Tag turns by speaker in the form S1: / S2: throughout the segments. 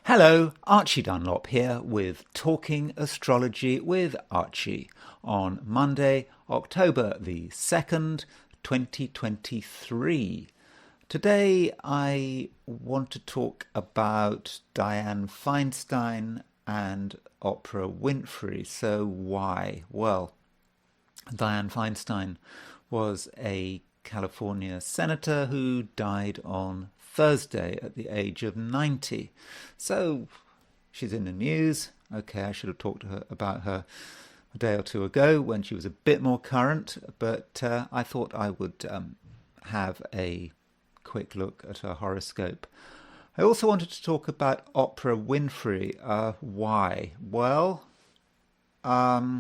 S1: Hello, Archie Dunlop here with Talking Astrology with Archie on Monday, October the 2nd, 2023. Today I want to talk about Dianne Feinstein and Oprah Winfrey. So why? Well, Dianne Feinstein was a California senator who died on Thursday at the age of 90. So she's in the news. Okay, I should have talked to her about her a day or two ago when she was a bit more current, but I thought I would have a quick look at her horoscope. I also wanted to talk about Oprah Winfrey. Why? Well, I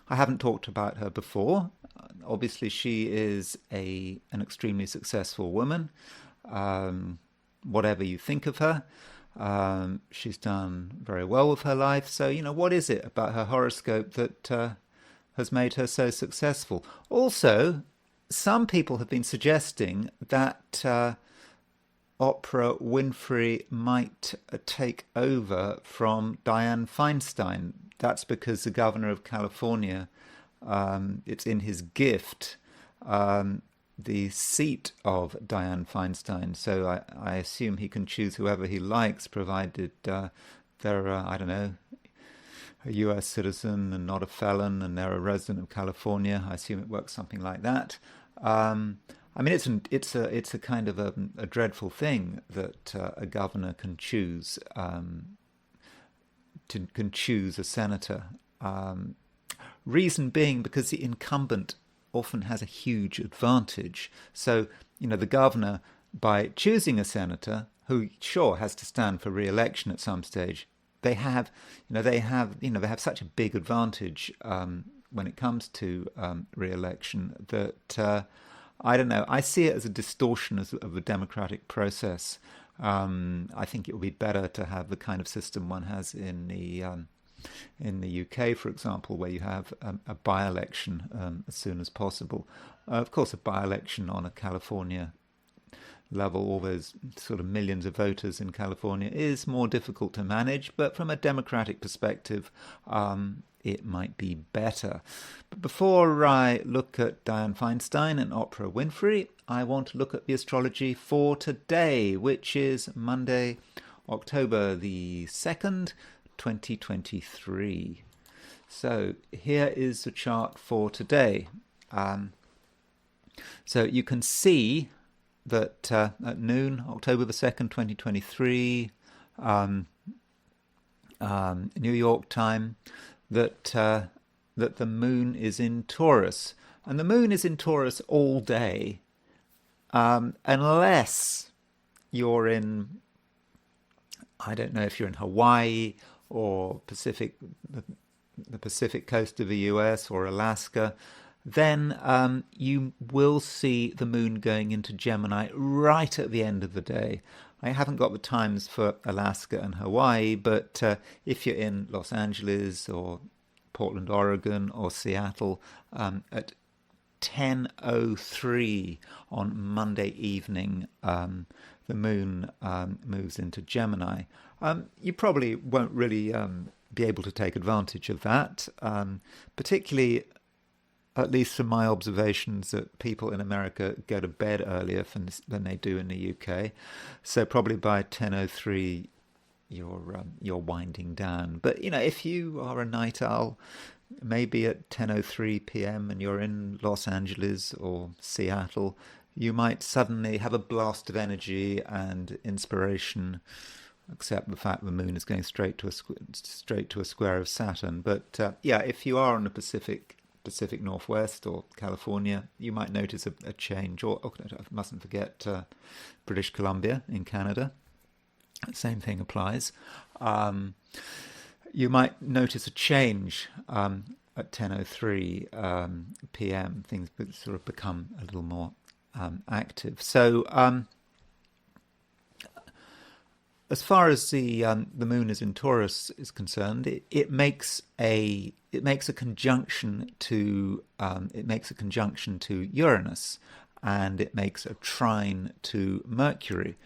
S1: haven't talked about her before. Obviously, she is an extremely successful woman. Whatever you think of her, she's done very well with her life. So, what is it about her horoscope that has made her so successful? Also, some people have been suggesting that Oprah Winfrey might take over from Dianne Feinstein. That's because the governor of California, it's in his gift, the seat of Dianne Feinstein. So I assume he can choose whoever he likes, provided they're, I don't know, a US citizen and not a felon, and they're a resident of California. I assume it works something like that. I mean, it's a kind of a dreadful thing that a governor can choose can choose a senator. Reason being because the incumbent often has a huge advantage. So, the governor, by choosing a senator who sure has to stand for re-election at some stage, they have such a big advantage when it comes to re-election that I don't know. I see it as a distortion of the democratic process. I think it would be better to have the kind of system one has in the UK, for example, where you have a by-election as soon as possible. Of course, a by-election on a California level, all those sort of millions of voters in California, is more difficult to manage, but from a democratic perspective, it might be better. But before I look at Dianne Feinstein and Oprah Winfrey, I want to look at the astrology for today, which is Monday, October the 2nd, 2023. So here is the chart for today. So you can see that at noon, October the 2nd, 2023, New York time, that the moon is in Taurus. And the moon is in Taurus all day, unless you're in, I don't know if you're in Hawaii or the Pacific coast of the US or Alaska, then you will see the moon going into Gemini right at the end of the day. I haven't got the times for Alaska and Hawaii, but if you're in Los Angeles or Portland, Oregon or Seattle, at 10:03 on Monday evening, the moon moves into Gemini. You probably won't really be able to take advantage of that, particularly, at least from my observations, that people in America go to bed earlier than they do in the UK. So probably by 10:03, you're winding down. But if you are a night owl, maybe at 10:03 p.m. and you're in Los Angeles or Seattle, you might suddenly have a blast of energy and inspiration. Except the fact the moon is going straight to a square of Saturn. But if you are on the Pacific Northwest or California, you might notice a change. Or I mustn't forget British Columbia in Canada. Same thing applies. You might notice a change at 10:03 p.m. Things sort of become a little more active. So as far as the moon is in Taurus is concerned, it makes a conjunction to Uranus, and it makes a trine to Mercury.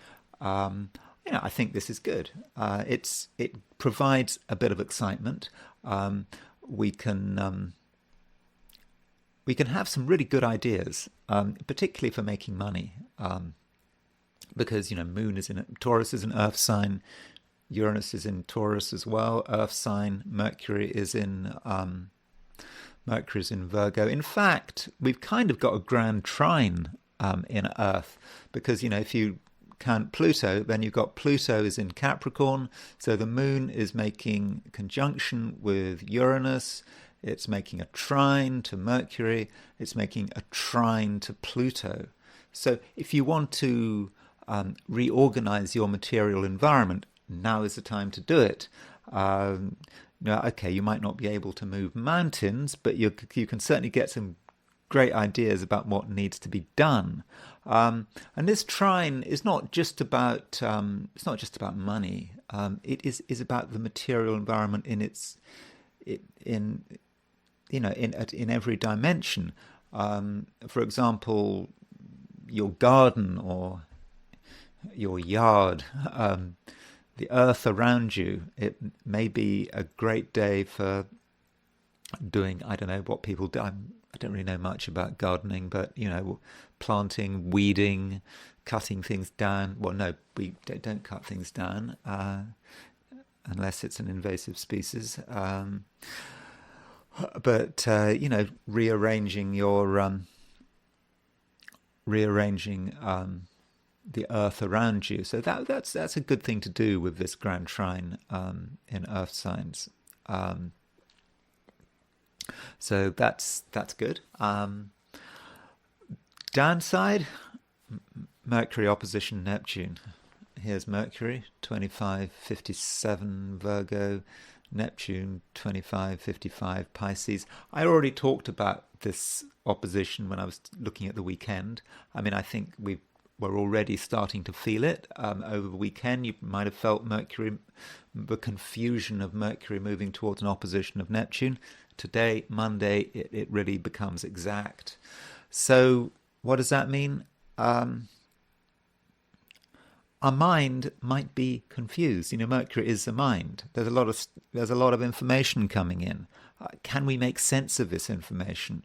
S1: I think this is good. It provides a bit of excitement. We can we can have some really good ideas, particularly for making money, because Moon is in Taurus, is an Earth sign. Uranus is in Taurus as well, Earth sign. Mercury is in Virgo. In fact, we've kind of got a grand trine in Earth, because if you count Pluto, then you've got Pluto is in Capricorn, so the Moon is making conjunction with Uranus. It's making a trine to Mercury. It's making a trine to Pluto. So if you want to reorganize your material environment, now is the time to do it. Okay, you might not be able to move mountains, but you can certainly get some great ideas about what needs to be done. And this trine is not just about money. It is about the material environment in every dimension. For example, your garden or your yard, the earth around you. It may be a great day for doing, I don't know what people do. I don't really know much about gardening, but planting, weeding, cutting things down. Well, no, we don't cut things down unless it's an invasive species. But rearranging the earth around you. So that's a good thing to do with this grand trine in earth signs. So that's good. Downside, Mercury opposition Neptune. Here's Mercury, 2557 Virgo, Neptune, 2555 Pisces. I already talked about this opposition when I was looking at the weekend. I mean, I think we're already starting to feel it over the weekend. You might have felt Mercury, the confusion of Mercury moving towards an opposition of Neptune. Today, Monday, it really becomes exact. So what does that mean? Our mind might be confused. Mercury is the mind. There's a lot of information coming in. Can we make sense of this information?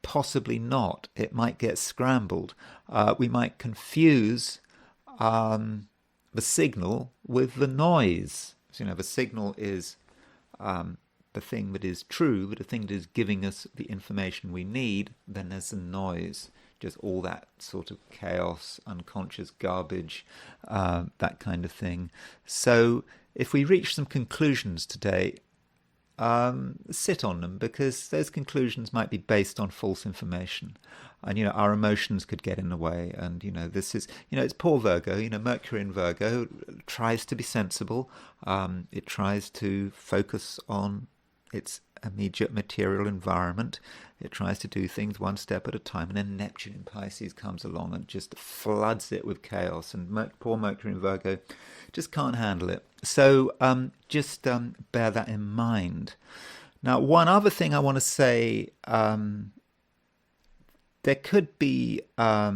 S1: Possibly not. It might get scrambled. We might confuse the signal with the noise. So, the signal is the thing that is true, but the thing that is giving us the information we need. Then there's the noise, just all that sort of chaos, unconscious garbage, that kind of thing. So if we reach some conclusions today, sit on them, because those conclusions might be based on false information, and our emotions could get in the way. And this is it's poor Virgo. Mercury in Virgo tries to be sensible. It tries to focus on its immediate material environment. It tries to do things one step at a time, and then Neptune in Pisces comes along and just floods it with chaos, and poor Mercury in Virgo just can't handle it. So just bear that in mind. Now, one other thing I want to say, there could be a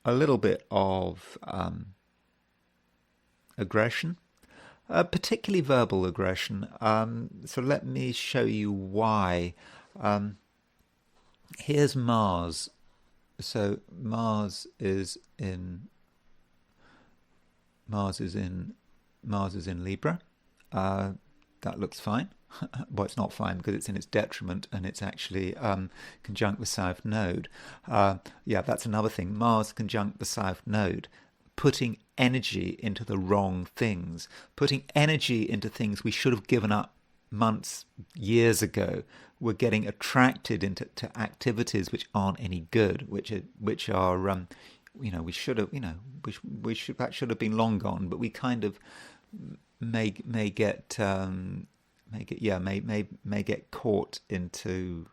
S1: little bit of aggression, particularly verbal aggression. So let me show you why. Here's Mars. So Mars is in Libra. That looks fine. Well, it's not fine because it's in its detriment, and it's actually conjunct the South Node. That's another thing. Mars conjunct the South Node, putting energy into the wrong things, putting energy into things we should have given up months, years ago. We're getting attracted into activities which aren't any good, which are we should have, that should have been long gone, but we kind of may get caught into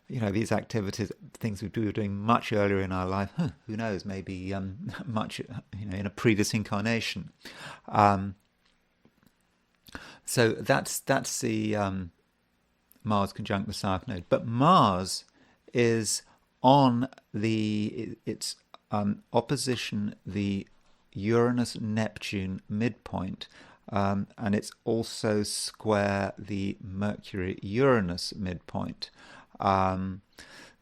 S1: these activities, things we were doing much earlier in our life. Who knows? Maybe much in a previous incarnation. So that's the Mars conjunct the South Node. But Mars is on its opposition the Uranus-Neptune midpoint. And it's also square the Mercury-Uranus midpoint.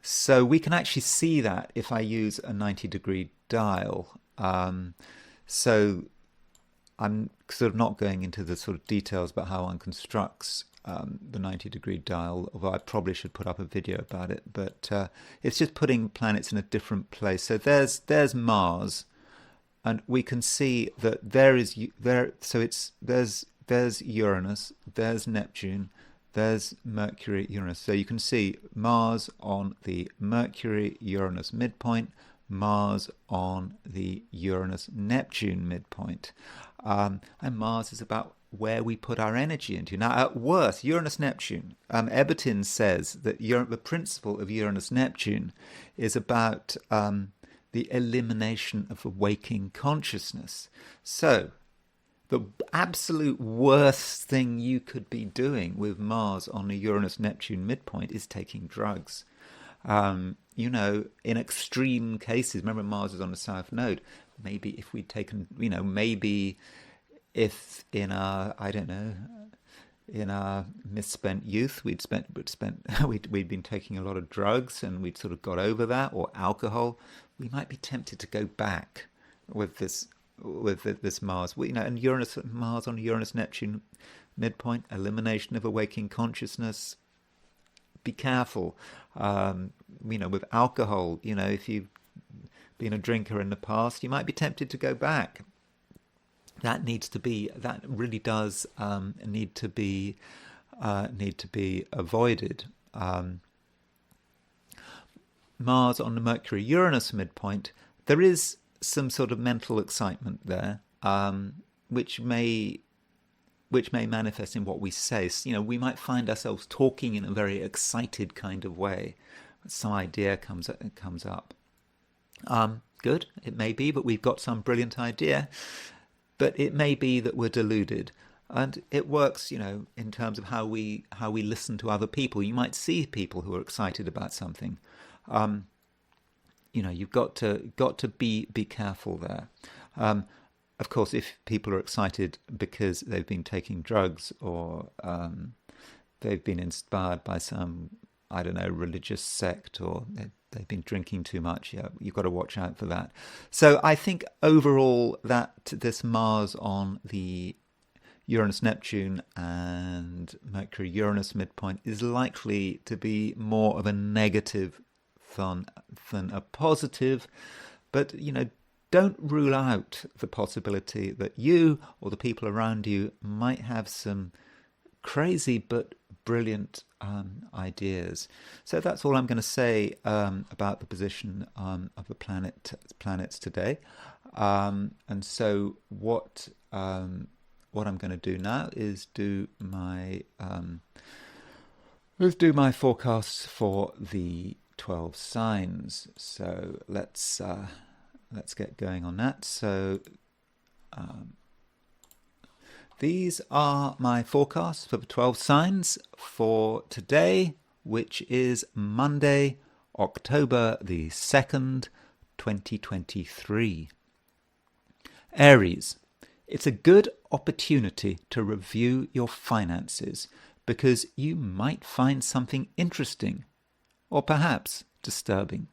S1: So we can actually see that if I use a 90-degree dial. So I'm sort of not going into the sort of details about how one constructs the 90-degree dial, although I probably should put up a video about it. But it's just putting planets in a different place. So there's Mars. And we can see that there's Uranus, there's Neptune, there's Mercury, Uranus. So you can see Mars on the Mercury-Uranus midpoint, Mars on the Uranus-Neptune midpoint. And Mars is about where we put our energy into. Now, at worst, Uranus-Neptune, Ebertin says that the principle of Uranus-Neptune is about the elimination of a waking consciousness. So, the absolute worst thing you could be doing with Mars on a Uranus-Neptune midpoint is taking drugs. In extreme cases, remember Mars is on the South Node. Maybe if we'd taken, maybe if in our, in our misspent youth, we'd been taking a lot of drugs and we'd sort of got over that, or alcohol, we might be tempted to go back with this Mars. And Mars on Uranus-Neptune midpoint, elimination of a waking consciousness. Be careful. With alcohol, if you've been a drinker in the past, you might be tempted to go back. That really does need to be avoided. Mars on the Mercury-Uranus midpoint, there is some sort of mental excitement there, which may manifest in what we say. We might find ourselves talking in a very excited kind of way. Some idea comes up. Good, it may be, but we've got some brilliant idea. But it may be that we're deluded. And it works, in terms of how we listen to other people. You might see people who are excited about something. You've got to be careful there. Of course, if people are excited because they've been taking drugs or they've been inspired by some, religious sect, or they've been drinking too much, you've got to watch out for that. So I think overall that this Mars on the Uranus-Neptune and Mercury-Uranus midpoint is likely to be more of a negative than a positive, but don't rule out the possibility that you or the people around you might have some crazy but brilliant ideas. So that's all I'm going to say about the position of the planets today. And so what I'm going to do now is do my forecasts for the 12 signs. So let's get going on that. So these are my forecasts for the 12 signs for today, which is Monday, October the 2nd, 2023. Aries, it's a good opportunity to review your finances because you might find something interesting or perhaps disturbing.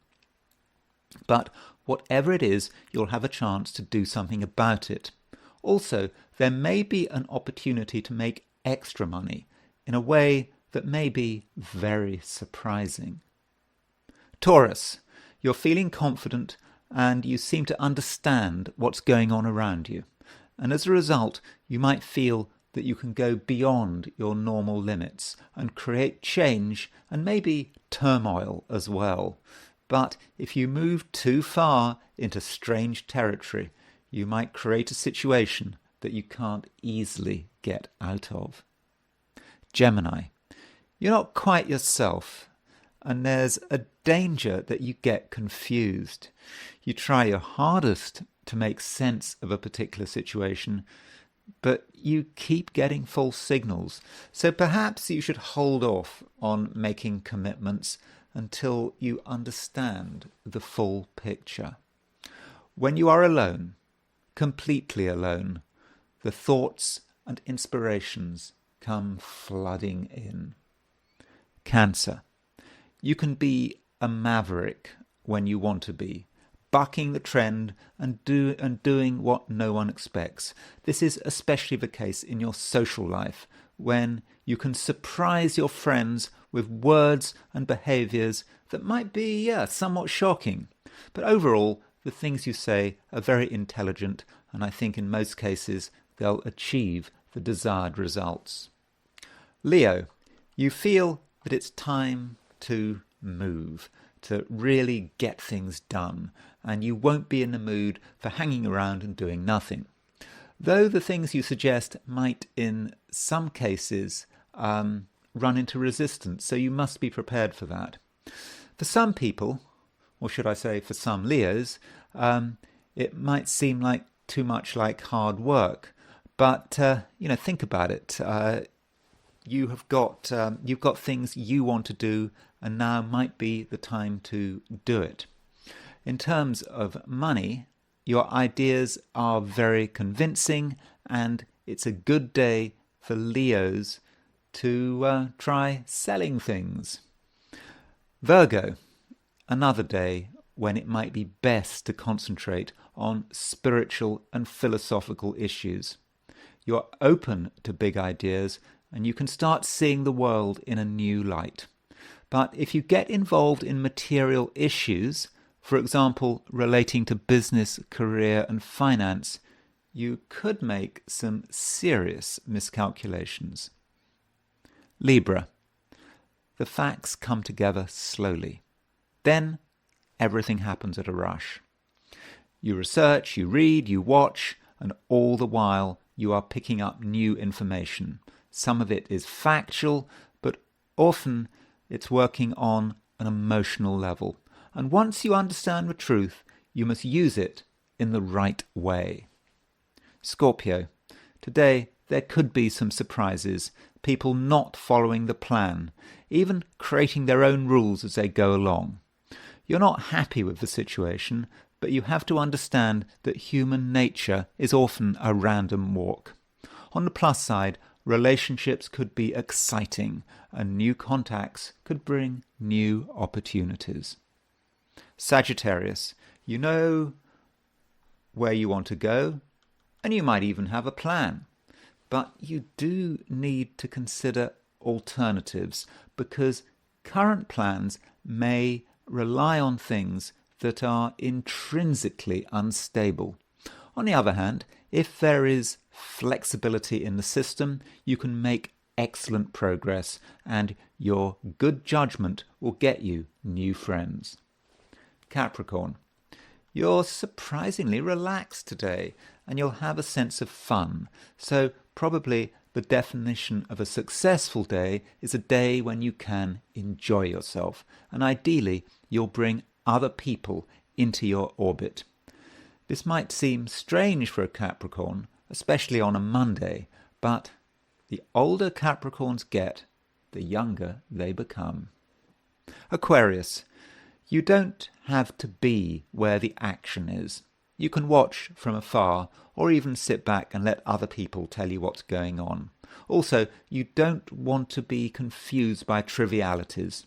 S1: But whatever it is, you'll have a chance to do something about it. Also, there may be an opportunity to make extra money in a way that may be very surprising. Taurus, you're feeling confident and you seem to understand what's going on around you. And as a result, you might feel that you can go beyond your normal limits and create change and maybe turmoil as well. But if you move too far into strange territory, you might create a situation that you can't easily get out of. Gemini, you're not quite yourself, and there's a danger that you get confused. You try your hardest to make sense of a particular situation, but you keep getting false signals. So perhaps you should hold off on making commitments until you understand the full picture. When you are alone, completely alone. The thoughts and inspirations come flooding in. Cancer. You can be a maverick when you want to be, bucking the trend and doing what no one expects. This is especially the case in your social life, when you can surprise your friends with words and behaviours that might be, somewhat shocking. But overall, the things you say are very intelligent, and I think in most cases they'll achieve the desired results. Leo, you feel that it's time to move, to really get things done, and you won't be in the mood for hanging around and doing nothing. Though the things you suggest might, in some cases, run into resistance, so you must be prepared for that. For some people, or should I say for some Leos, it might seem like too much like hard work. But, think about it. You've got things you want to do, and now might be the time to do it. In terms of money, your ideas are very convincing, and it's a good day for Leos to try selling things. Virgo, another day when it might be best to concentrate on spiritual and philosophical issues. You're open to big ideas, and you can start seeing the world in a new light. But if you get involved in material issues, for example, relating to business, career and finance, you could make some serious miscalculations. Libra. The facts come together slowly. Then everything happens at a rush. You research, you read, you watch, and all the while you are picking up new information. Some of it is factual, but often it's working on an emotional level. And once you understand the truth, you must use it in the right way. Scorpio. Today there could be some surprises, people not following the plan, even creating their own rules as they go along. You're not happy with the situation, but you have to understand that human nature is often a random walk. On the plus side, relationships could be exciting, and new contacts could bring new opportunities. Sagittarius, you know where you want to go, and you might even have a plan. But you do need to consider alternatives, because current plans may rely on things that are intrinsically unstable. On the other hand, if there is flexibility in the system, you can make excellent progress, and your good judgment will get you new friends. Capricorn. You're surprisingly relaxed today, and you'll have a sense of fun. So probably the definition of a successful day is a day when you can enjoy yourself, and ideally you'll bring other people into your orbit. This might seem strange for a Capricorn, especially on a Monday, but the older Capricorns get, the younger they become. Aquarius. You don't have to be where the action is. You can watch from afar, or even sit back and let other people tell you what's going on. Also, you don't want to be confused by trivialities.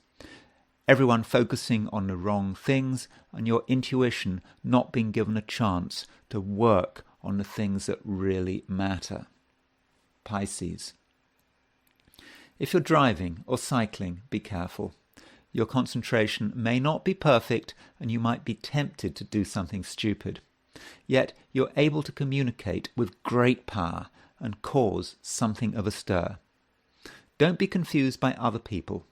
S1: Everyone focusing on the wrong things, and your intuition not being given a chance to work on the things that really matter. Pisces. If you're driving or cycling, be careful. Your concentration may not be perfect, and you might be tempted to do something stupid. Yet you're able to communicate with great power and cause something of a stir. Don't be confused by other people.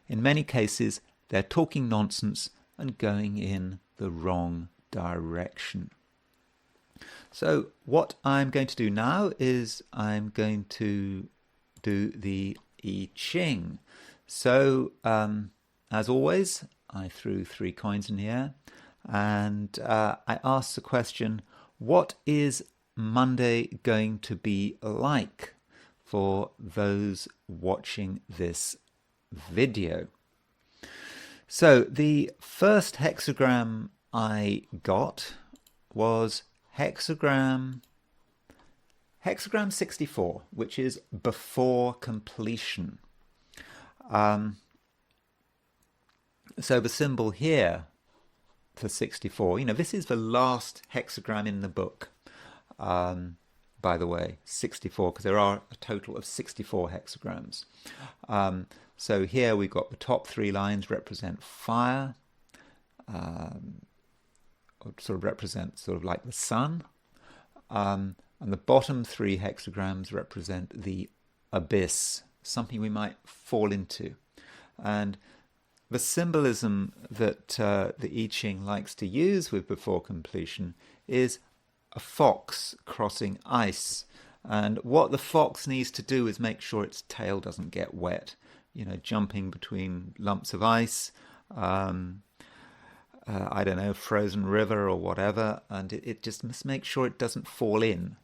S1: In many cases, they're talking nonsense and going in the wrong direction. So what I'm going to do now is I'm going to do the I Ching. So, as always, I threw 3 coins in the air, and I asked the question, what is Monday going to be like for those watching this video? So the first hexagram I got was hexagram 64, which is before completion. So the symbol here for 64, this is the last hexagram in the book, by the way, 64, because there are a total of 64 hexagrams. So here we've got the top 3 lines represent fire, sort of represent sort of like the sun, and the bottom 3 hexagrams represent the abyss, something we might fall into. And the symbolism that the I Ching likes to use with before completion is a fox crossing ice. And what the fox needs to do is make sure its tail doesn't get wet, jumping between lumps of ice, I don't know, frozen river or whatever, and it just must make sure it doesn't fall in.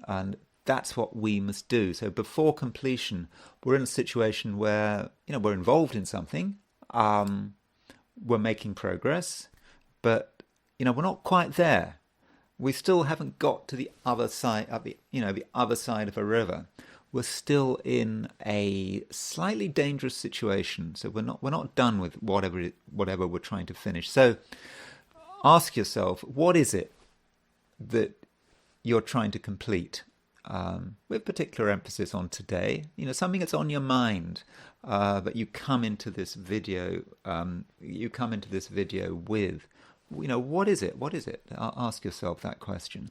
S1: And that's what we must do. So before completion, we're in a situation where, we're involved in something, we're making progress, but, we're not quite there. We still haven't got to the other side of the other side of a river. We're still in a slightly dangerous situation. So we're not done with whatever we're trying to finish. So ask yourself, what is it that you're trying to complete? With particular emphasis on today, something that's on your mind, that you come into this video with. What is it? What is it? Ask yourself that question.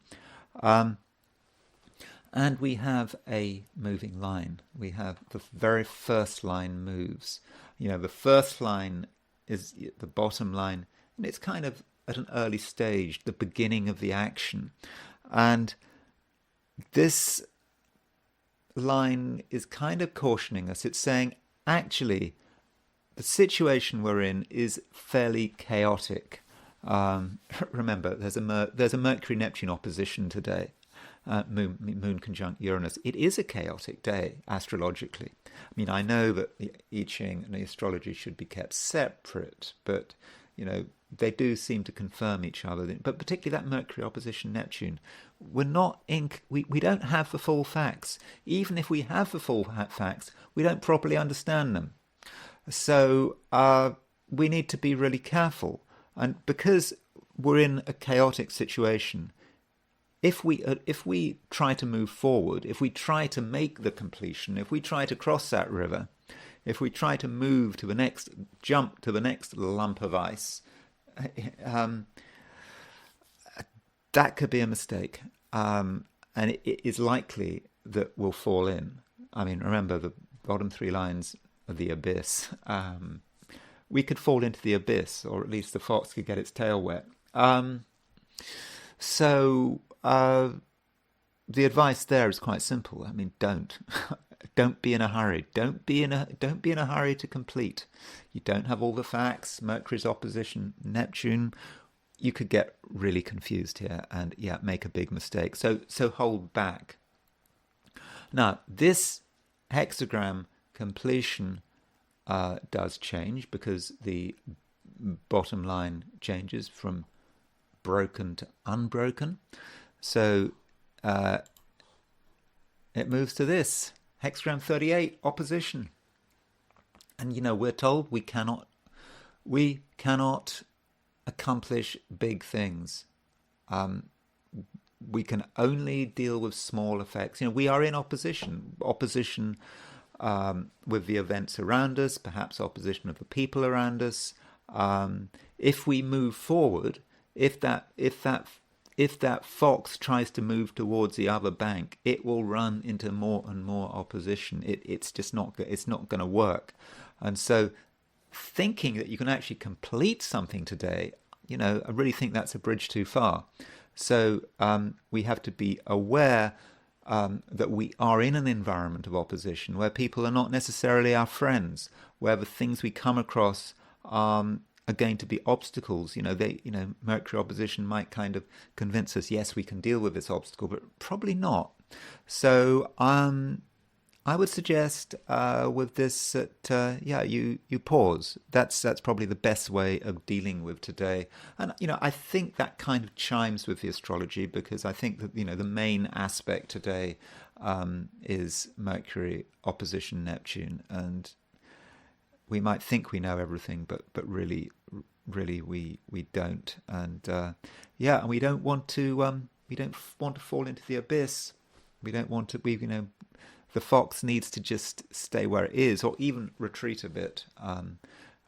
S1: And we have a moving line. We have the very first line moves. The first line is the bottom line, and it's kind of at an early stage, the beginning of the action. And this line is kind of cautioning us. It's saying, actually, the situation we're in is fairly chaotic. Remember, there's a Mercury-Neptune opposition today. Moon conjunct Uranus. It is a chaotic day, astrologically. I know that the I Ching and the astrology should be kept separate, but, they do seem to confirm each other. But particularly that Mercury opposition Neptune, we don't have the full facts. Even if we have the full facts, we don't properly understand them. So we need to be really careful. And because we're in a chaotic situation, if we try to move forward, if we try to make the completion, if we try to cross that river, if we try to move to the next, jump to the next lump of ice, that could be a mistake. And it is likely that we'll fall in. Remember the bottom 3 lines of the abyss. We could fall into the abyss, or at least the fox could get its tail wet. So the advice there is quite simple. Don't be in a hurry. Don't be in a hurry to complete. You don't have all the facts. Mercury's opposition Neptune. You could get really confused here and make a big mistake. So hold back. Now this hexagram completion does change because the bottom line changes from broken to unbroken. So it moves to this hexagram 38, opposition. And we're told we cannot accomplish big things. We can only deal with small effects. We are in opposition with the events around us, perhaps opposition of the people around us. If we move forward, if that fox tries to move towards the other bank, it will run into more and more opposition. It's just not going to work. And so thinking that you can actually complete something today, I really think that's a bridge too far. So we have to be aware that we are in an environment of opposition where people are not necessarily our friends, where the things we come across are going to be obstacles. Mercury opposition might kind of convince us, yes, we can deal with this obstacle, but probably not. So I would suggest with this that you pause. That's probably the best way of dealing with today. And I think that kind of chimes with the astrology, because I think that the main aspect today is Mercury opposition Neptune, and we might think we know everything, but really we don't. And and we don't want to fall into the abyss. We don't want to. The fox needs to just stay where it is, or even retreat a bit.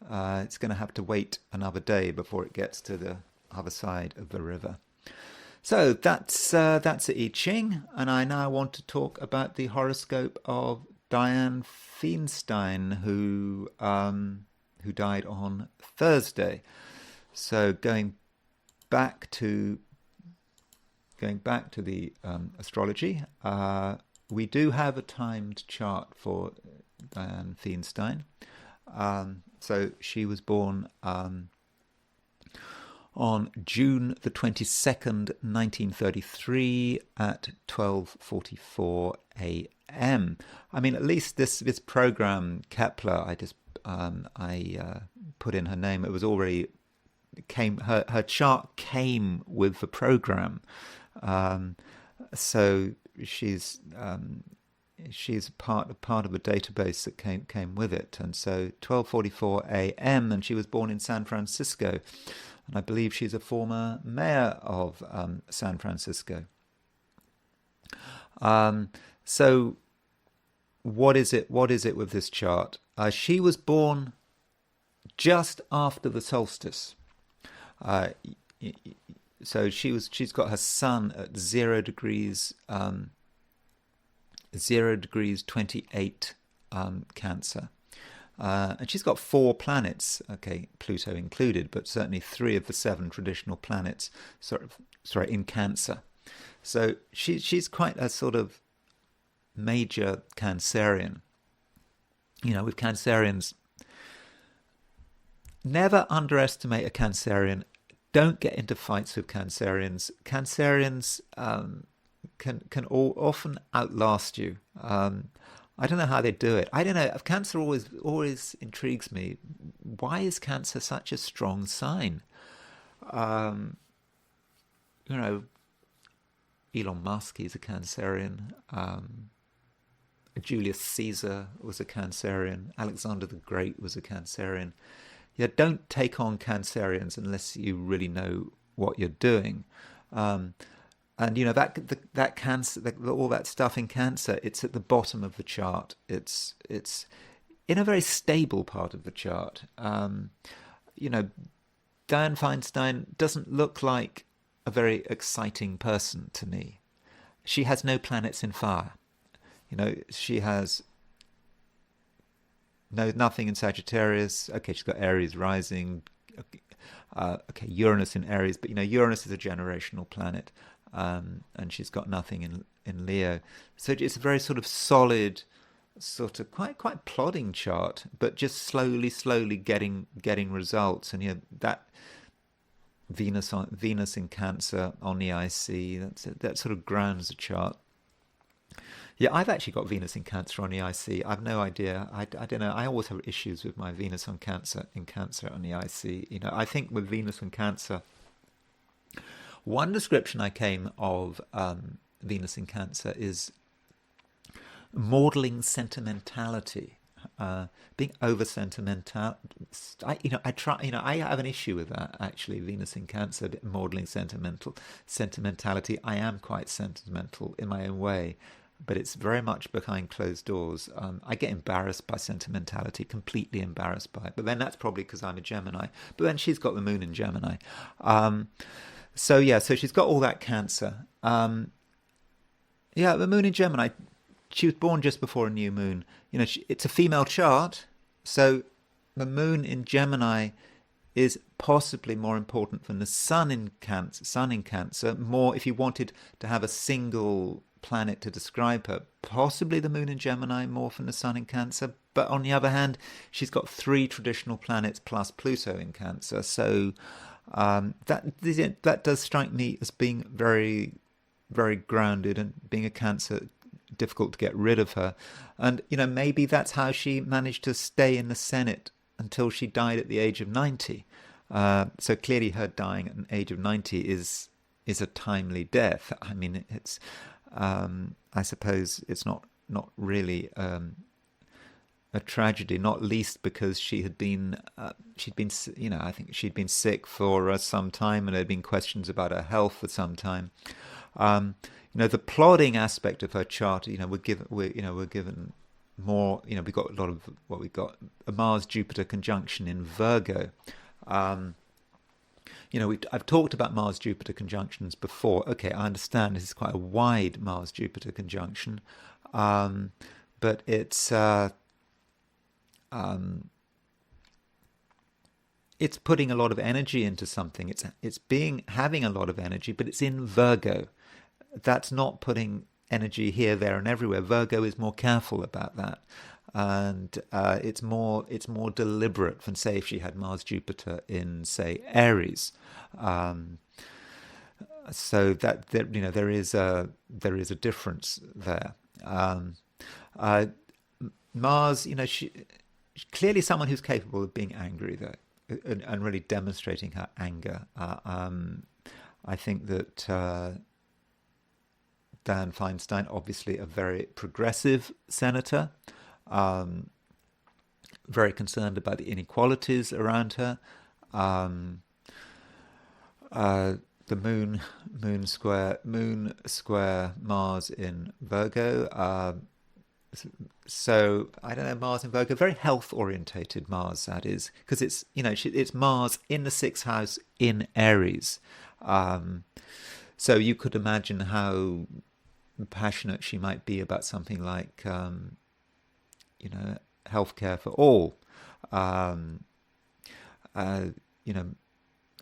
S1: It's going to have to wait another day before it gets to the other side of the river. So that's I Ching, and I now want to talk about the horoscope of Dianne Feinstein, who died on Thursday. So going back to the astrology. We do have a timed chart for Dianne Feinstein. So she was born on June the 22nd, 1933 at 12:44 a.m. I mean, at least this program, Kepler, I put in her name. It was already her chart came with the program. So she's part of a database that came with it, and so 12:44 a.m. and she was born in San Francisco, and I believe she's a former mayor of San Francisco. So what is it with this chart? She was born just after the solstice. So she's got her sun at 0 degrees 28 Cancer, and she's got 4 planets, okay, Pluto included, but certainly 3 of the 7 traditional planets in Cancer. So she's quite a sort of major Cancerian. With Cancerians, never underestimate a Cancerian. Don't get into fights with Cancerians. Cancerians can often outlast you. I don't know how they do it. I don't know. Cancer always intrigues me. Why is Cancer such a strong sign? Elon Musk, he's a Cancerian. Julius Caesar was a Cancerian. Alexander the Great was a Cancerian. Yeah, don't take on Cancerians unless you really know what you're doing. And that Cancer, all that stuff in Cancer, it's at the bottom of the chart. It's in a very stable part of the chart. Dianne Feinstein doesn't look like a very exciting person to me. She has no planets in fire. She has nothing in Sagittarius. Okay, she's got Aries rising. Okay, Uranus in Aries, but Uranus is a generational planet, and she's got nothing in Leo. So it's a very sort of solid, sort of quite plodding chart, but just slowly getting results. And that Venus in Cancer on the IC, that sort of grounds the chart. Yeah, I've actually got Venus in Cancer on the IC. I've no idea. I don't know. I always have issues with my Venus in Cancer on the IC. I think with Venus in Cancer, one description I came of Venus in Cancer is maudling sentimentality, being over sentimental. I have an issue with that, actually. Venus in Cancer, a bit maudling sentimentality. I am quite sentimental in my own way, but it's very much behind closed doors. I get embarrassed by sentimentality, completely embarrassed by it. But then that's probably because I'm a Gemini. But then she's got the moon in Gemini. So she's got all that Cancer. The moon in Gemini. She was born just before a new moon. It's a female chart, so the moon in Gemini is possibly more important than the sun in Cancer. More, if you wanted to have a single planet to describe her, possibly the moon in Gemini more than the sun in Cancer. But on the other hand, she's got 3 traditional planets plus Pluto in Cancer. So that does strike me as being very, very grounded, and being a Cancer difficult to get rid of her. And, maybe that's how she managed to stay in the Senate until she died at the age of 90. So clearly her dying at an age of 90 is a timely death. I mean, it's, I suppose it's not really a tragedy, not least because she'd been, I think she'd been sick for some time, and there had been questions about her health for some time. The plodding aspect of her chart, we're given more. We've got a lot of what we've got: a Mars-Jupiter conjunction in Virgo. I've talked about Mars-Jupiter conjunctions before. Okay, I understand this is quite a wide Mars-Jupiter conjunction, but it's putting a lot of energy into something. It's having a lot of energy, but it's in Virgo. That's not putting energy here, there, and everywhere. Virgo is more careful about that, and it's more deliberate than, say, if she had Mars Jupiter in, say, Aries. So that there is a difference there. Mars, she clearly someone who's capable of being angry, though, and really demonstrating her anger. I think that Dianne Feinstein, obviously a very progressive senator, very concerned about the inequalities around her. The moon square Mars in Virgo. So I don't know, Mars in Virgo, very health orientated Mars, that is, because it's it's Mars in the sixth house in Aries. So you could imagine how passionate she might be about something like healthcare for all. And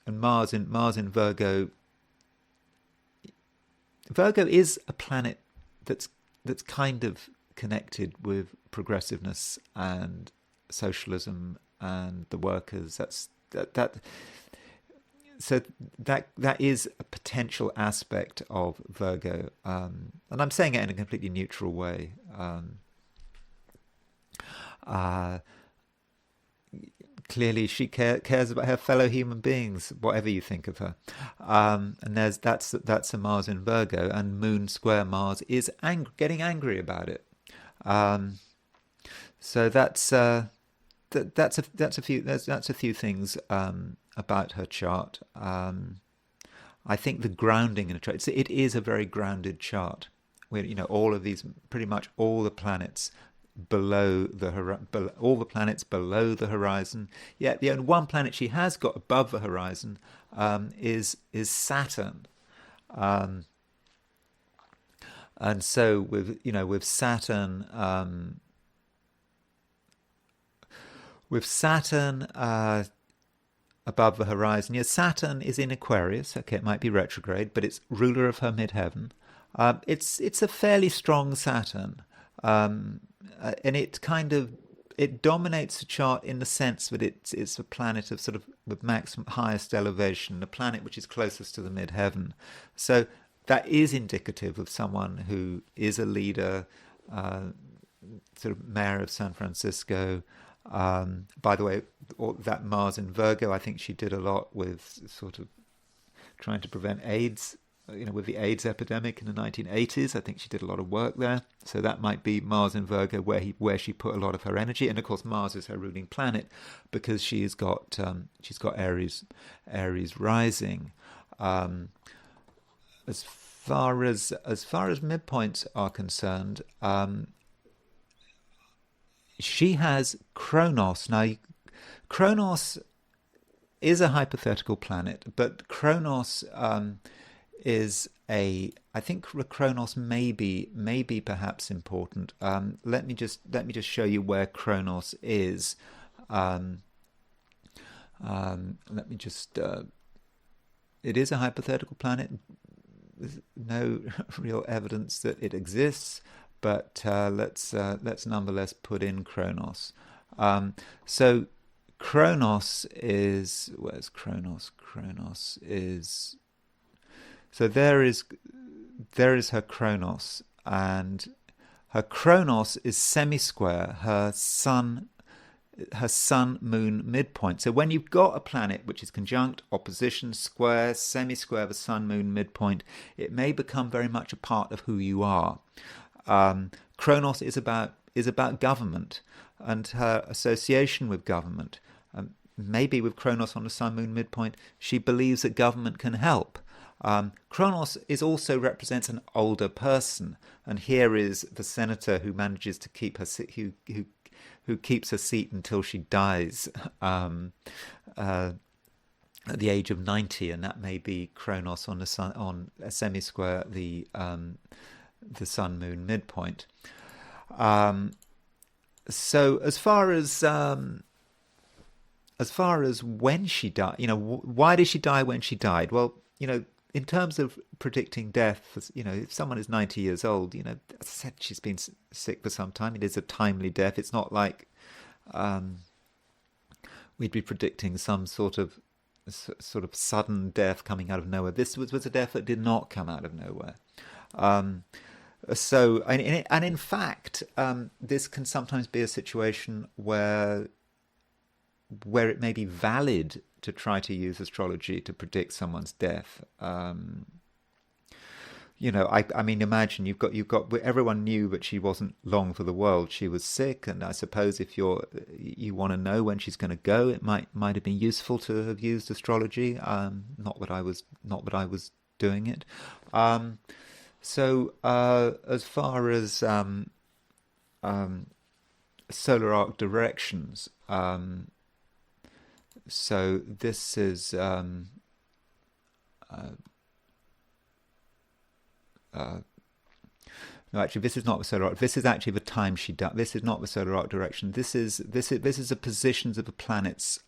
S1: Mars in Virgo. Virgo is a planet that's kind of connected with progressiveness and socialism and the workers. So that is a potential aspect of Virgo, and I'm saying it in a completely neutral way. Clearly, she cares about her fellow human beings, whatever you think of her. And that's a Mars in Virgo, and Moon square Mars is getting angry about it. So that's a few things about her chart. I think the grounding in a chart, it is a very grounded chart, where all of these, pretty much all the planets below all the planets below the horizon. Yeah, the only one planet she has got above the horizon is Saturn. And so with Saturn above the horizon, Saturn is in Aquarius. Okay, it might be retrograde, but it's ruler of her midheaven. It's a fairly strong Saturn, and it dominates the chart in the sense that it's a planet of sort of the maximum highest elevation, the planet which is closest to the midheaven. So that is indicative of someone who is a leader, sort of mayor of San Francisco. By the way, that Mars in Virgo, I think she did a lot with sort of trying to prevent AIDS, with the AIDS epidemic in the 1980s. I think she did a lot of work there. So that might be Mars in Virgo, where she put a lot of her energy. And of course, Mars is her ruling planet because she's got Aries rising. As far as midpoints are concerned, she has Kronos. Now, Kronos is a hypothetical planet, but Kronos is I think Kronos may be perhaps important. Let me just show you where Kronos is. Let me just. It is a hypothetical planet. There's no real evidence that it exists, but let's nonetheless put in Kronos. So Kronos is, where's Kronos? Kronos is, so there is her Kronos, and Her Kronos is semi-square, her sun moon midpoint. So when you've got a planet which is conjunct, opposition, square, semi-square, the sun moon midpoint, it may become very much a part of who you are. Kronos is about government and her association with government. Maybe with Kronos on the sun moon midpoint, she believes that government can help. Kronos also represents an older person, and here is the senator who manages to keep her who keeps her seat until she dies at the age of 90, and that may be Kronos on the sun, on a semi-square, the sun moon midpoint. So as far as when she died, why did she die when she died? Well, in terms of predicting death, if someone is 90 years old, as I said, she's been sick for some time. It is a timely death. It's not like we'd be predicting some sort of sudden death coming out of nowhere. This was a death that did not come out of nowhere. So, and in fact, this can sometimes be a situation where it may be valid to try to use astrology to predict someone's death. Imagine you've got everyone knew that she wasn't long for the world. She was sick, and I suppose if you want to know when she's going to go, it might have been useful to have used astrology. Not that I was doing it. So as far as solar arc directions. So this is no, actually, this is not the solar arc. This is actually the time she died. This is not the solar arc direction. This is the positions of the planets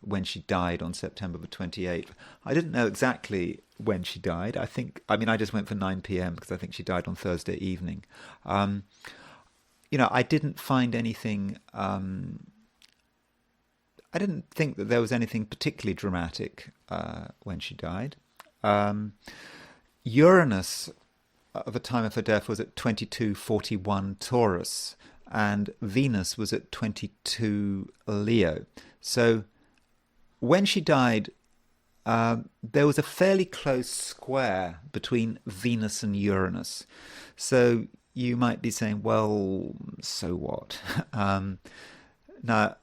S1: when she died on September the 28th. I didn't know exactly when she died. I just went for 9 p.m. because I think she died on Thursday evening. I didn't find anything. I didn't think that there was anything particularly dramatic when she died. Uranus at the time of her death was at 2241 Taurus, and Venus was at 22 Leo. So when she died, there was a fairly close square between Venus and Uranus. So you might be saying, well, so what? Now,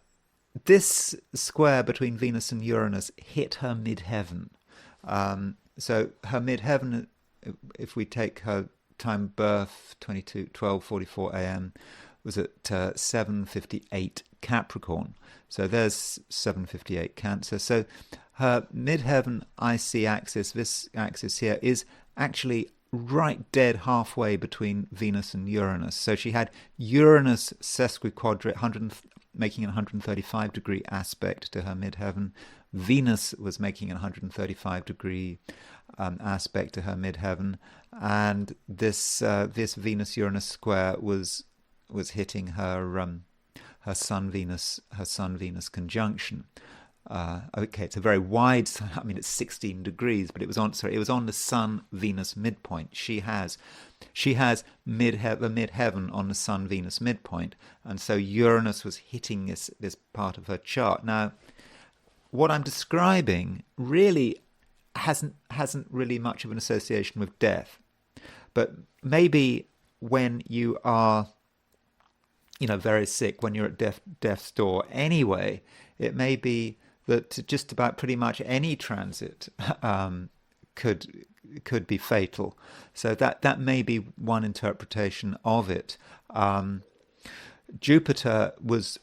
S1: this square between Venus and Uranus hit her midheaven. So her midheaven, if we take her time of birth, 12:44 a.m., was at 7:58 Capricorn. So there's 7:58 Cancer. So her midheaven IC axis, this axis here, is actually right dead halfway between Venus and Uranus. So she had Uranus sesquiquadrate, making an 135-degree aspect to her midheaven. Venus was making an 135-degree aspect to her midheaven, and this Venus-Uranus square was hitting her Sun-Venus conjunction. Okay, it's a very wide. It's 16 degrees, but it was on the Sun-Venus midpoint. She has the midheaven on the Sun-Venus midpoint, and so Uranus was hitting this part of her chart. Now, what I'm describing really hasn't really much of an association with death, but maybe when you are, very sick, when you're at death's door anyway, it may be that just about pretty much any transit could be fatal. So that may be one interpretation of it. Jupiter was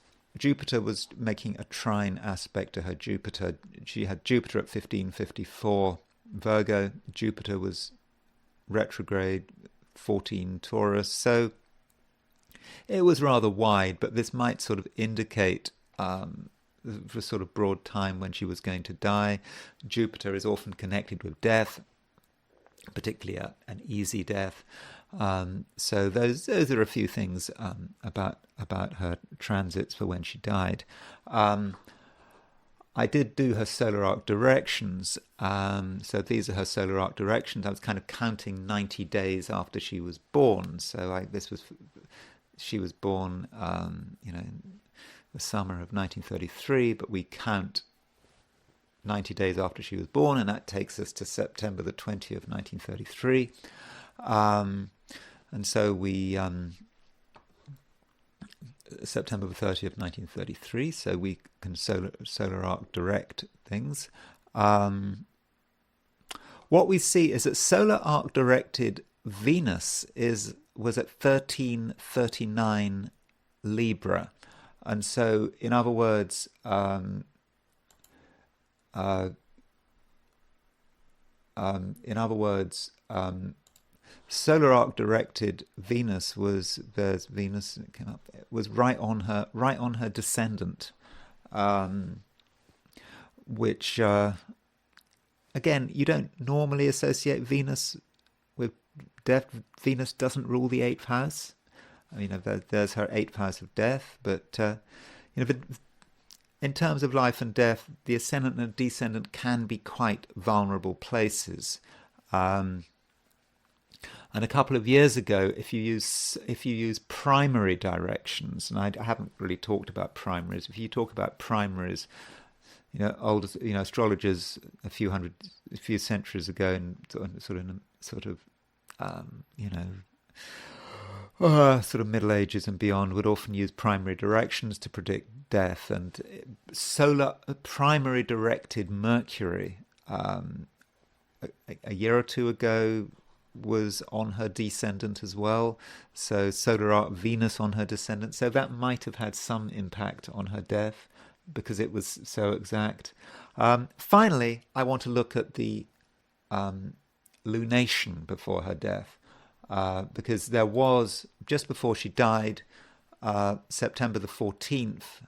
S1: making a trine aspect to her Jupiter. She had Jupiter at 1554 Virgo. Jupiter was retrograde 14 Taurus. So it was rather wide, but this might sort of indicate the sort of broad time when she was going to die. Jupiter is often connected with death, particularly an easy death. So those are a few things about her transits for when she died. I did do her solar arc directions. So these are her solar arc directions. I was kind of counting 90 days after she was born. So she was born, in the summer of 1933, but we count 90 days after she was born, and that takes us to September the 20th, 1933. And so we, September the 30th, 1933, so we can solar arc direct things. What we see is that solar arc directed Venus was at 1339 Libra. And so, in other words, solar arc directed Venus was right on her descendant, which again, you don't normally associate Venus with death. Venus doesn't rule the eighth house. I mean, there's her eighth house of death, but in terms of life and death, the ascendant and descendant can be quite vulnerable places. And a couple of years ago, if you use primary directions, and I haven't really talked about primaries. If you talk about primaries, astrologers a few centuries ago, and sort of Middle Ages and beyond, would often use primary directions to predict death. And primary directed Mercury, a year or two ago, was on her descendant as well. So solar arc Venus on her descendant. So that might have had some impact on her death because it was so exact. Finally, I want to look at the lunation before her death. Because there was, just before she died, September the 14th,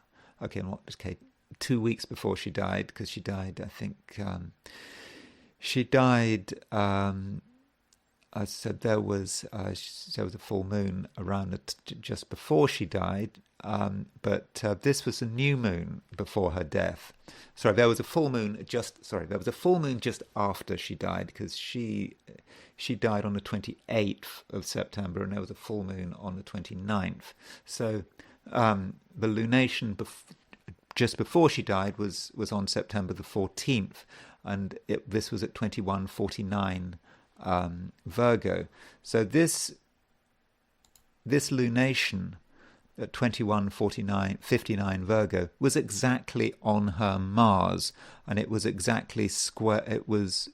S1: 2 weeks before she died, because she died, I think, I said there was a full moon around just before she died, but this was a new moon before her death. There was a full moon just after she died, because she died on the 28th of September, and there was a full moon on the 29th. So the lunation just before she died was on September the 14th, and this was at 2149 Virgo. So this lunation at 21:59 Virgo was exactly on her Mars, and it was exactly square. It was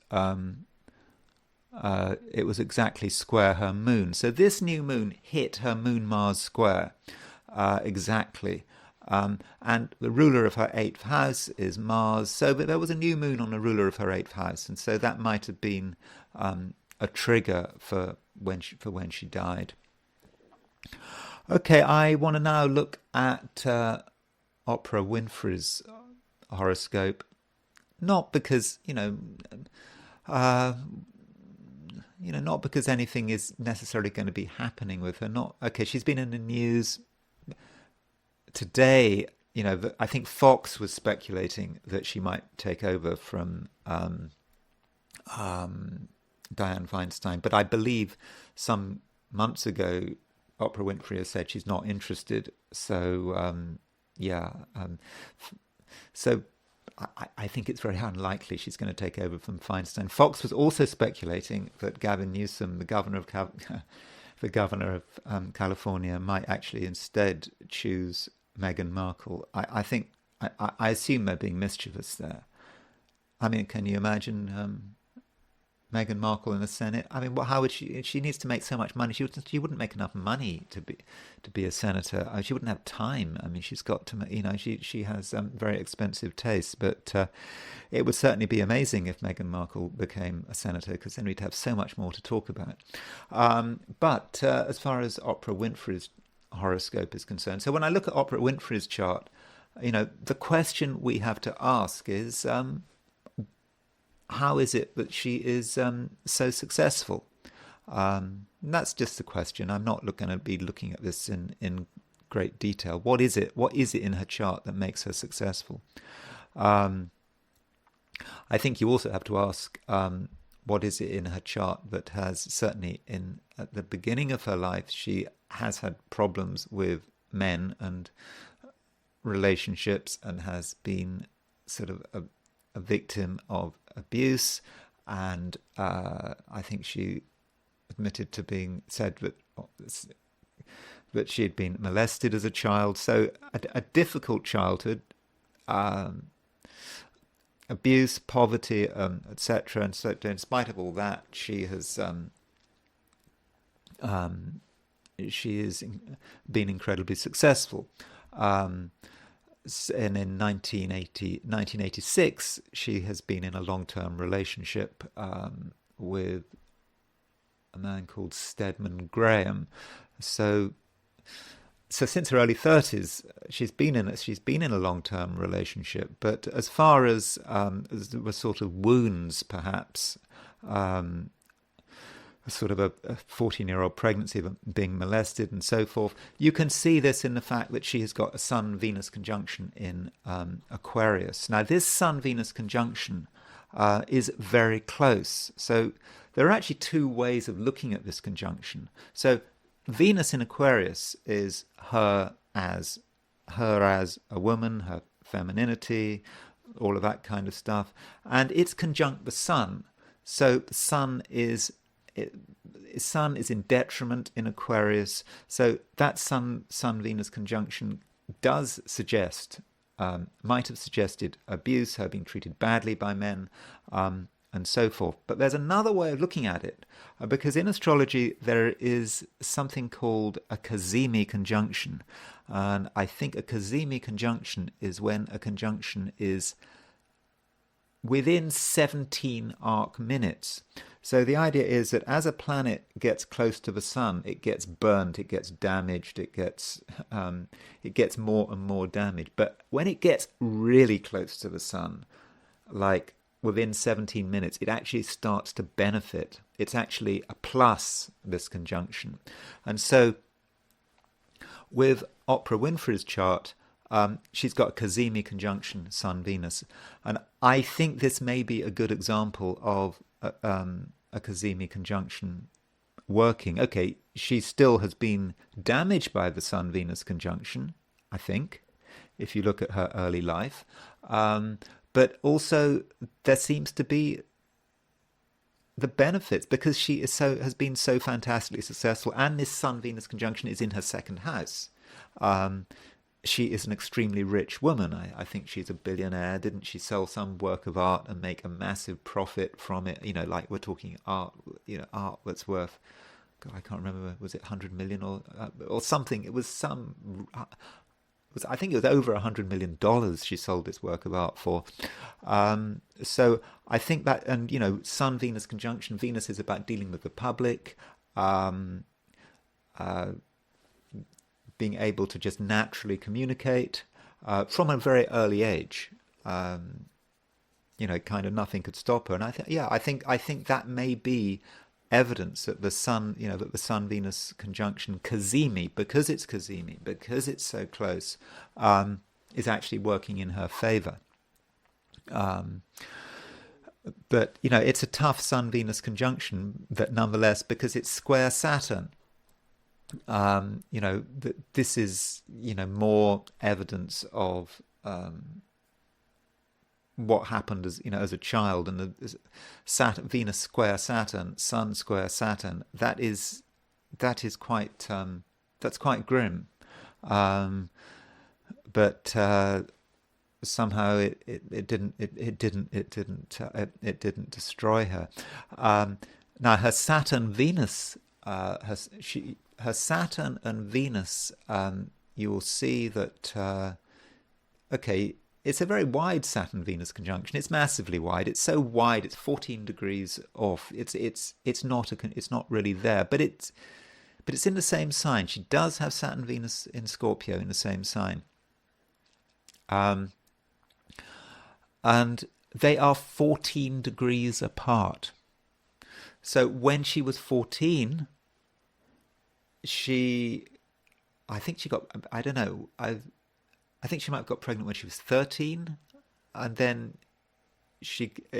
S1: exactly square her moon. So this new moon hit her moon-Mars square exactly. And the ruler of her eighth house is Mars. So but there was a new moon on the ruler of her eighth house, and so that might have been a trigger for when she died. Okay, I want to now look at Oprah Winfrey's horoscope, not because not because anything is necessarily going to be happening with her. She's been in the news today. I think Fox was speculating that she might take over from Dianne Feinstein, but I believe some months ago Oprah Winfrey has said she's not interested. So so I think it's very unlikely she's going to take over from Feinstein. Fox was also speculating that Gavin Newsom, the governor of California, might actually instead choose Meghan Markle. I assume they're being mischievous there. I mean, can you imagine Meghan Markle in the Senate? I mean, how would she? She needs to make so much money. She wouldn't make enough money to be a senator. She wouldn't have time. I mean, she's got to. She has very expensive tastes. But it would certainly be amazing if Meghan Markle became a senator, because then we'd have so much more to talk about. But as far as Oprah Winfrey's horoscope is concerned, so when I look at Oprah Winfrey's chart, the question we have to ask is, how is it that she is so successful? That's just the question. I'm not going to be looking at this in great detail. What is it? What is it in her chart that makes her successful? I think you also have to ask, what is it in her chart that has, certainly at the beginning of her life, she has had problems with men and relationships, and has been sort of a victim of abuse. And I think she admitted to being said that she had been molested as a child. So a difficult childhood, abuse, poverty, etc. And so, in spite of all that, she has been incredibly successful. And in 1986, she has been in a long-term relationship with a man called Stedman Graham. So since her early 30s, she's been in a long-term relationship. But as far as there were sort of wounds, perhaps, sort of a 14-year-old pregnancy, being molested and so forth, you can see this in the fact that she has got a Sun-Venus conjunction in Aquarius. Now, this Sun-Venus conjunction is very close. So there are actually two ways of looking at this conjunction. So Venus in Aquarius is her as a woman, her femininity, all of that kind of stuff, and it's conjunct the Sun. So the Sun is in detriment in Aquarius. So that Sun-Venus conjunction does suggest, might have suggested abuse, her being treated badly by men, and so forth. But there's another way of looking at it, because in astrology there is something called a Cazimi conjunction. And I think a Cazimi conjunction is when a conjunction is within 17 arc minutes. So the idea is that as a planet gets close to the Sun, it gets burnt, it gets damaged, it gets more and more damaged. But when it gets really close to the Sun, like within 17 minutes, it actually starts to benefit. It's actually a plus, this conjunction. And so with Oprah Winfrey's chart, she's got a Cazimi conjunction, Sun-Venus. And I think this may be a good example of a Cazimi conjunction working. Okay, she still has been damaged by the Sun-Venus conjunction, I think, if you look at her early life. But also there seems to be the benefits, because she has been so fantastically successful, and this Sun-Venus conjunction is in her second house. She is an extremely rich woman. I think she's a billionaire. Didn't she sell some work of art and make a massive profit from it? Like we're talking art, art that's worth, God, I can't remember, was it 100 million or something? It was I think it was over $100 million she sold this work of art for. So I think that, and Sun-Venus conjunction, Venus is about dealing with the public, being able to just naturally communicate from a very early age. Kind of nothing could stop her. And I think that may be evidence that the Sun-Venus conjunction Cazimi, because it's so close, is actually working in her favor. But it's a tough Sun-Venus conjunction, that nonetheless, because it's square Saturn. This is more evidence of what happened as a child, and the Venus square Saturn, Sun square Saturn. That's quite grim, but somehow it didn't destroy her. Now her Saturn Venus, her Saturn and Venus, you will see that it's a very wide Saturn-Venus conjunction. It's massively wide. It's so wide, it's 14 degrees off. It's not really there, but it's in the same sign. She does have Saturn-Venus in Scorpio in the same sign, and they are 14 degrees apart. So when she was 14, I think she might have got pregnant when she was 13, and then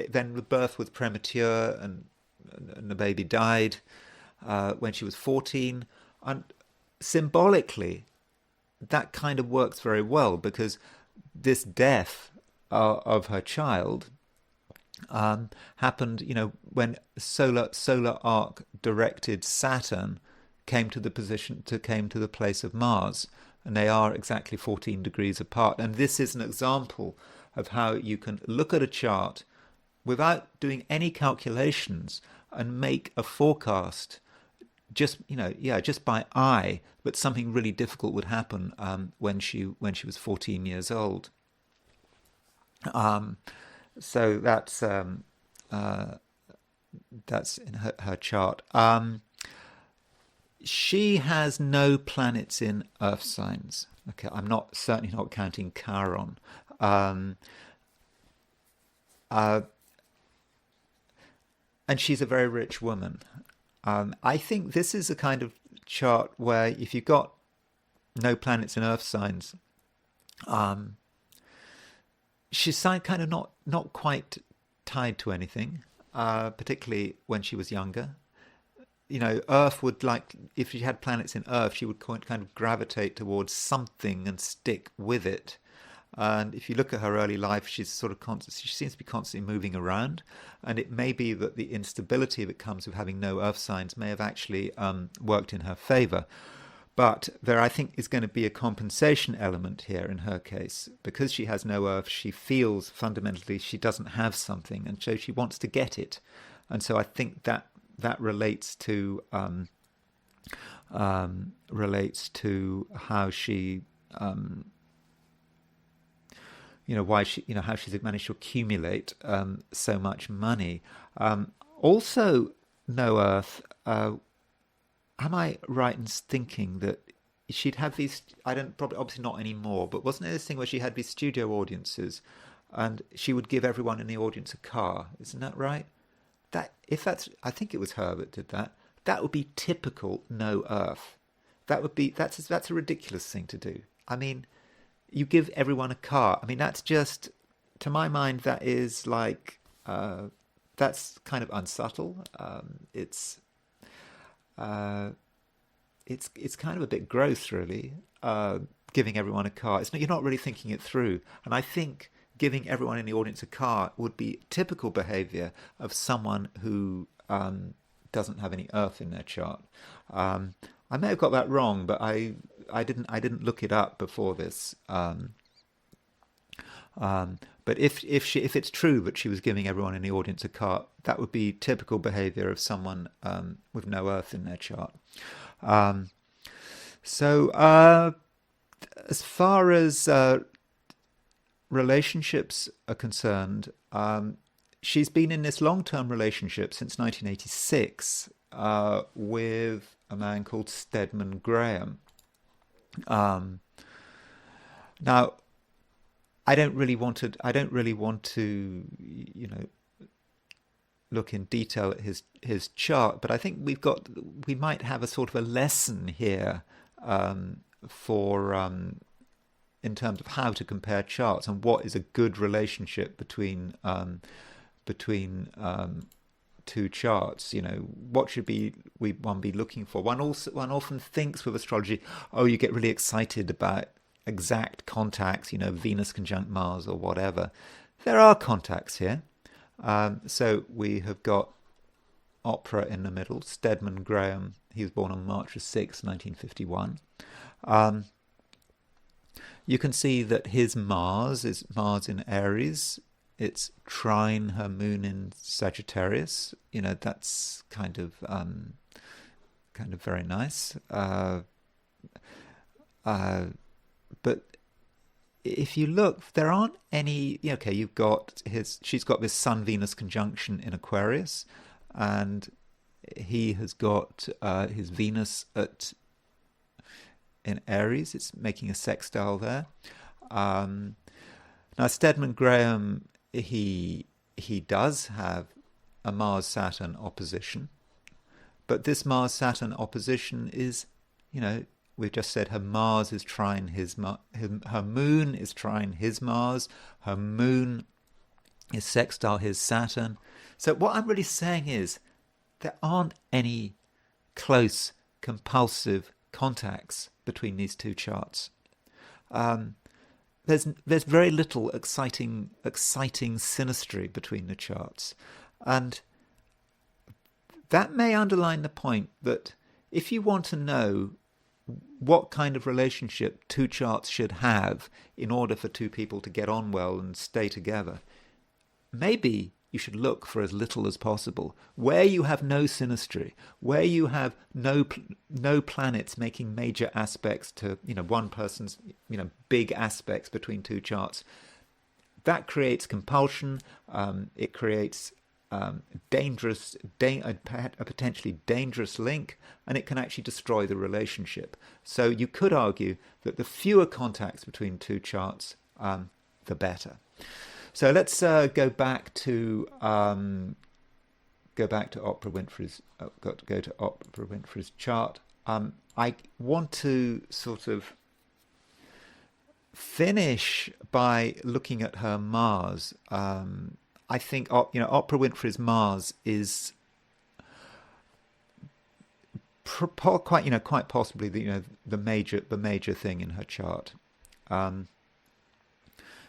S1: then the birth was premature, and the baby died when she was 14. And symbolically, that kind of works very well, because this death of her child happened, when solar arc directed Saturn came to the place of Mars, and they are exactly 14 degrees apart. And this is an example of how you can look at a chart without doing any calculations and make a forecast just by eye, but something really difficult would happen when she was 14 years old. So that's in her chart. She has no planets in Earth signs. Okay, I'm certainly not counting Chiron. And she's a very rich woman. I think this is a kind of chart where if you've got no planets in Earth signs, she's kind of not quite tied to anything, particularly when she was younger. Earth would, like, if she had planets in Earth, she would kind of gravitate towards something and stick with it. And if you look at her early life, she's sort of she seems to be constantly moving around. And it may be that the instability that comes with having no Earth signs may have actually worked in her favor. But there, I think, is going to be a compensation element here in her case. Because she has no Earth, she feels fundamentally she doesn't have something, and so she wants to get it. And so I think that relates to how she why she how she's managed to accumulate so much money. Also, no Earth. Am I right in thinking that she'd have these? Obviously not anymore. But wasn't there this thing where she had these studio audiences, and she would give everyone in the audience a car? Isn't that right? I think it was her that did that. That would be typical no Earth. That's a ridiculous thing to do. I mean, you give everyone a car. I mean, that's just, to my mind, that is like, that's kind of unsubtle. It's kind of a bit gross, really, giving everyone a car. You're not really thinking it through. And I think giving everyone in the audience a car would be typical behavior of someone who doesn't have any Earth in their chart. I may have got that wrong, but I didn't look it up before this. But if it's true that she was giving everyone in the audience a car, that would be typical behavior of someone with no Earth in their chart. So as far as relationships are concerned, she's been in this long-term relationship since 1986 with a man called Stedman Graham. Now, I don't really want to, look in detail at his chart, but I think we might have a sort of a lesson here for in terms of how to compare charts and what is a good relationship between two charts. What should one be looking for? One often thinks with astrology, you get really excited about exact contacts, Venus conjunct Mars or whatever. There are contacts here. So we have got Oprah in the middle, Stedman Graham. He was born on March 6, 1951. You can see that his Mars is Mars in Aries. It's trine her moon in Sagittarius. That's kind of very nice. But if you look, there aren't any. Okay, she's got this Sun-Venus conjunction in Aquarius, and he has got his Venus in Aries. It's making a sextile there. Now, Stedman Graham, he does have a Mars-Saturn opposition, but this Mars-Saturn opposition is, we've just said her Mars is trine her moon is trine his Mars, her moon is sextile his Saturn. So what I'm really saying is there aren't any close compulsive contacts between these two charts. There's very little exciting synastry between the charts, and that may underline the point that if you want to know what kind of relationship two charts should have in order for two people to get on well and stay together, maybe you should look for as little as possible. Where you have no synastry, where you have no planets making major aspects to one person's big aspects between two charts, that creates compulsion. It creates a potentially dangerous link, and it can actually destroy the relationship. So you could argue that the fewer contacts between two charts, the better. So let's go back to Oprah Winfrey's Oprah Winfrey's chart. I want to sort of finish by looking at her Mars. I think Oprah Winfrey's Mars is quite possibly the major thing in her chart.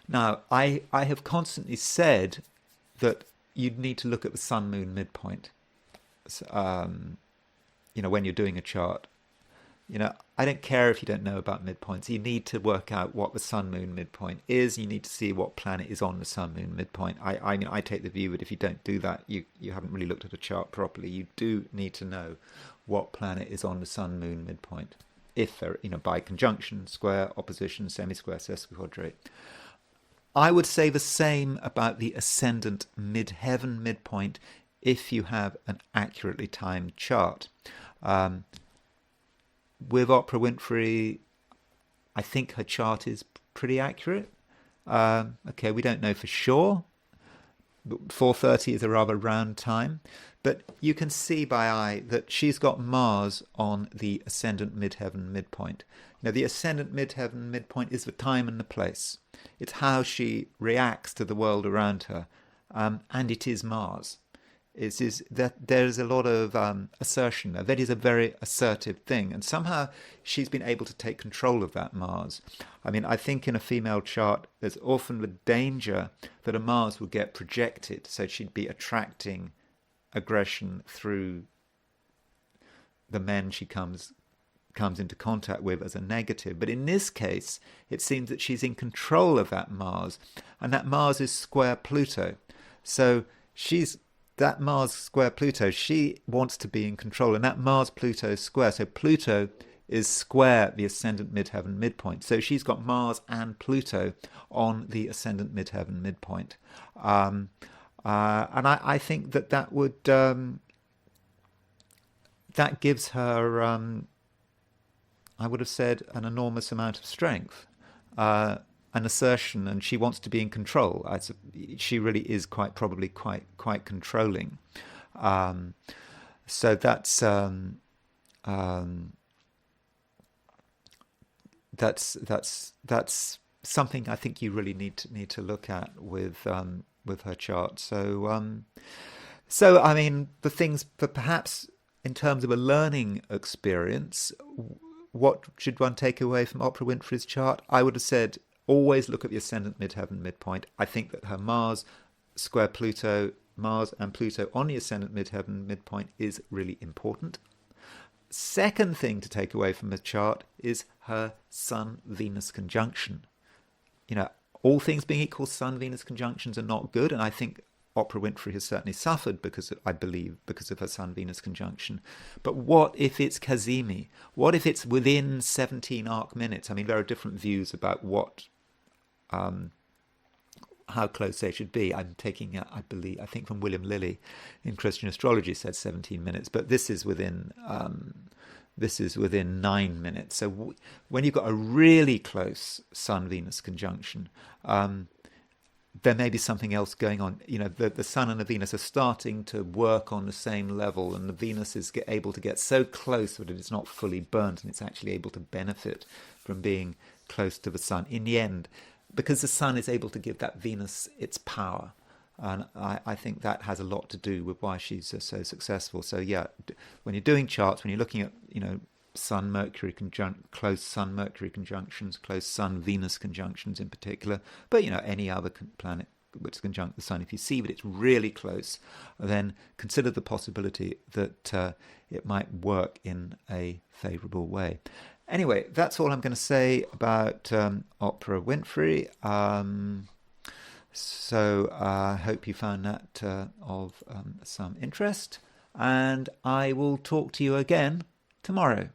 S1: Now, I have constantly said that you'd need to look at the Sun-Moon midpoint, when you're doing a chart. I don't care if you don't know about midpoints. You need to work out what the Sun-Moon midpoint is. You need to see what planet is on the Sun-Moon midpoint. I take the view that if you don't do that, you haven't really looked at a chart properly. You do need to know what planet is on the Sun-Moon midpoint, if they're, by conjunction, square, opposition, semi-square, sesquiquadrate. I would say the same about the ascendant midheaven midpoint if you have an accurately timed chart. With Oprah Winfrey, I think her chart is pretty accurate. Okay, we don't know for sure. 4:30 is a rather round time, but you can see by eye that she's got Mars on the ascendant midheaven midpoint. The ascendant midheaven midpoint is the time and the place. It's how she reacts to the world around her, and it is Mars. It is that there is a lot of assertion there. That is a very assertive thing, and somehow she's been able to take control of that Mars. I think in a female chart, there's often the danger that a Mars will get projected, so she'd be attracting aggression through the men she comes into contact with as a negative. But in this case, it seems that she's in control of that Mars, and that Mars is square Pluto. So that Mars square Pluto, she wants to be in control, and that Mars-Pluto square. So Pluto is square the ascendant midheaven midpoint. So she's got Mars and Pluto on the ascendant midheaven midpoint. And I think that would that gives her, I would have said, an enormous amount of strength, an assertion, and she wants to be in control. She really is quite controlling. So that's something I think you really need to look at with her chart. So the things for perhaps in terms of a learning experience, what should one take away from Oprah Winfrey's chart? I would have said always look at the ascendant midheaven midpoint. I think that her Mars square Pluto, Mars and Pluto on the ascendant midheaven midpoint is really important. Second thing to take away from the chart is her Sun-Venus conjunction. All things being equal, Sun-Venus conjunctions are not good, and I think Oprah Winfrey has certainly suffered because of her Sun-Venus conjunction. But what if it's Cazimi? What if it's within 17 arc minutes? There are different views about how close they should be. I'm taking, I think from William Lilly in Christian Astrology said 17 minutes, but this is within 9 minutes. So when you've got a really close Sun-Venus conjunction, there may be something else going on. You know, the Sun and the Venus are starting to work on the same level, and the Venus is able to get so close that it's not fully burnt, and it's actually able to benefit from being close to the Sun in the end, because the Sun is able to give that Venus its power. And I think that has a lot to do with why she's so successful. So yeah, when you're doing charts, when you're looking at, you know, Sun Mercury conjunct, close Sun Mercury conjunctions, close Sun Venus conjunctions in particular, but you know, any other planet which is conjunct the Sun, if you see that it's really close, then consider the possibility that it might work in a favourable way. Anyway, that's all I'm going to say about Oprah Winfrey. So I hope you found that of some interest, and I will talk to you again tomorrow.